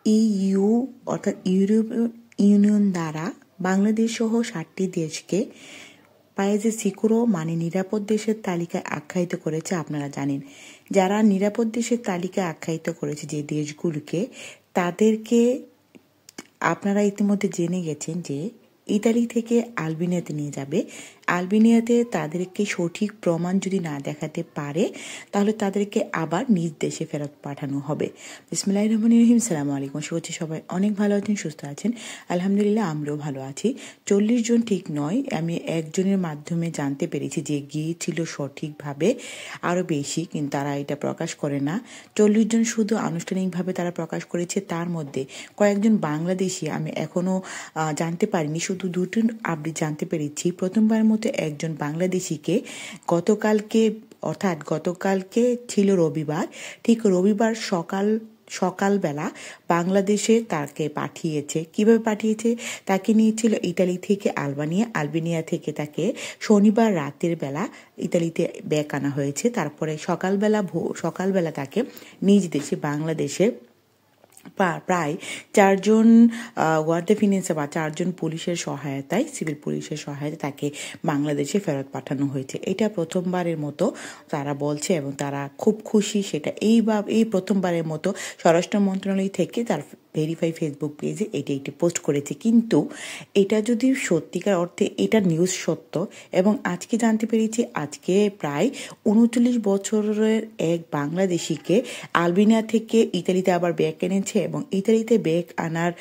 EU অর্থাৎ ইউরোপীয় union দ্বারা বাংলাদেশ সহ 7টি দেশকে পায়েজে সিকুরো মানে নিরাপদ দেশের তালিকায় আখ্যায়িত করেছে। আপনারা জানেন, যারা নিরাপদ দেশের তালিকায় আখ্যায়িত করেছে যে দেশগুলোকে, তাদেরকে আপনারা ইতিমধ্যে জেনে গেছেন যে ইতালি থেকে আলবেনিয়াতে নিয়ে যাবে। আলবেনিয়াতে তাদেরকে সঠিক প্রমাণ যদি না দেখাতে পারে, তাহলে তাদেরকে আবার নিজ দেশে ফেরত পাঠানো হবে। বিসমিল্লাহির রহমানির রহিম। সালামু আলাইকুম। আশা করছি সবাই অনেক ভালো আছেন, সুস্থ আছেন। আলহামদুলিল্লাহ, আমরাও ভালো আছি। 40 জন ঠিক নয়, আমি একজনের মাধ্যমে জানতে পেরেছি যে গিয়েছিল সঠিকভাবে আরও বেশি, কিন্তু তারা এটা প্রকাশ করে না। 40 জন শুধু আনুষ্ঠানিকভাবে তারা প্রকাশ করেছে। তার মধ্যে কয়েকজন বাংলাদেশি আমি এখনও জানতে পারিনি, শুধু দুটো আপডেট জানতে পেরেছি। প্রথমবারের মতো একজন বাংলাদেশিকে গতকালকে ছিল রবিবার, ঠিক রবিবার সকালবেলা বাংলাদেশে তাকে পাঠিয়েছে। কিভাবে পাঠিয়েছে? তাকে নিয়েছিল ইতালি থেকে আলবেনিয়া থেকে তাকে শনিবার রাতের বেলা ইতালিতে ব্যাক আনা হয়েছে। তারপরে সকালবেলা তাকে নিজ দেশে বাংলাদেশে প্রায় 4 জন ওয়ার্ডে ফিনেন্সে বা 4 জন পুলিশের সহায়তায়, সিভিল পুলিশের সহায়তায় তাকে বাংলাদেশে ফেরত পাঠানো হয়েছে। এটা প্রথমবারের মতো তারা বলছে এবং তারা খুব খুশি। সেটা এই প্রথমবারের মতো স্বরাষ্ট্র মন্ত্রণালয় থেকে তার ভেরিফাই ফেসবুক পেজে একটি পোস্ট করেছে। কিন্তু এটা যদি সত্যিকার অর্থে এটা নিউজ সত্য, এবং আজকে জানতে পেরেছি আজকে প্রায় 39 বছরের এক বাংলাদেশিকে আলবেনিয়া থেকে ইতালিতে আবার ব্যাক এনেছে, এবং ইতালিতে ব্যাক আনার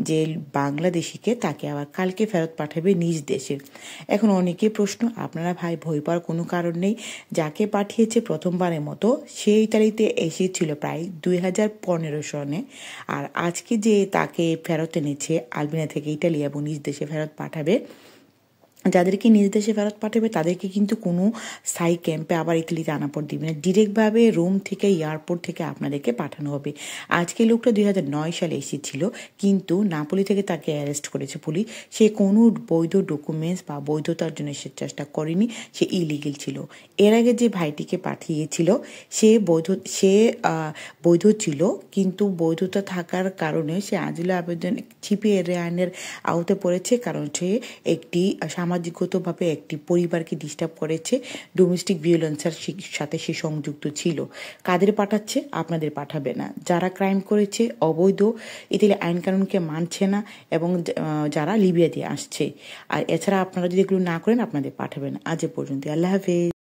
যে বাংলাদেশিকে তাকে আবার কালকে ফেরত পাঠাবে নিজ দেশে। এখন অনেকে প্রশ্ন, আপনারা ভাই ভয় পাওয়ার কোনো কারণ নেই। যাকে পাঠিয়েছে প্রথমবারের মতো সে ইতালিতে এসেছিল প্রায় 2015 সনে, আর আজকে যে তাকে ফেরত এনেছে আলবেনিয়া থেকে ইতালি এবং নিজ দেশে ফেরত পাঠাবে, যাদেরকে নিজ দেশে ফেরত পাঠাবে তাদেরকে কিন্তু কোনো স্থায়ী ক্যাম্পে আবার ইতালিতে আনা পর দিবে না, ডিরেক্টভাবে রোম থেকে এয়ারপোর্ট থেকে আপনাদেরকে পাঠানো হবে। আজকে লোকটা 2009 সালে এসেছিল, কিন্তু নাপোলি থেকে তাকে অ্যারেস্ট করেছে পুলিশ। সে কোনো বৈধ ডকুমেন্টস বা বৈধতার জন্য সে চেষ্টা করেনি, সে ইলিগেল ছিল। এর আগে যে ভাইটিকে পাঠিয়েছিল সে বৈধ ছিল, কিন্তু বৈধতা থাকার কারণে সে আজিলা আবেদন ছিপিয়ে আইনের আওতায় পড়েছে, কারণ সে একটি সামাজিকগতভাবে একটি পরিবারকে ডিস্টার্ব করেছে, ডোমেস্টিক ভিওলেন্সের সাথে সে সংযুক্ত ছিল। কাদের পাঠাচ্ছে? আপনাদের পাঠাবে না। যারা ক্রাইম করেছে, অবৈধ ইতালি আইন কানুনকে মানছে না, এবং যারা লিবিয়া দিয়ে আসছে। আর এছাড়া আপনারা যদি এগুলো না করেন আপনাদের পাঠাবেন। আজ এ পর্যন্ত। আল্লাহ হাফেজ।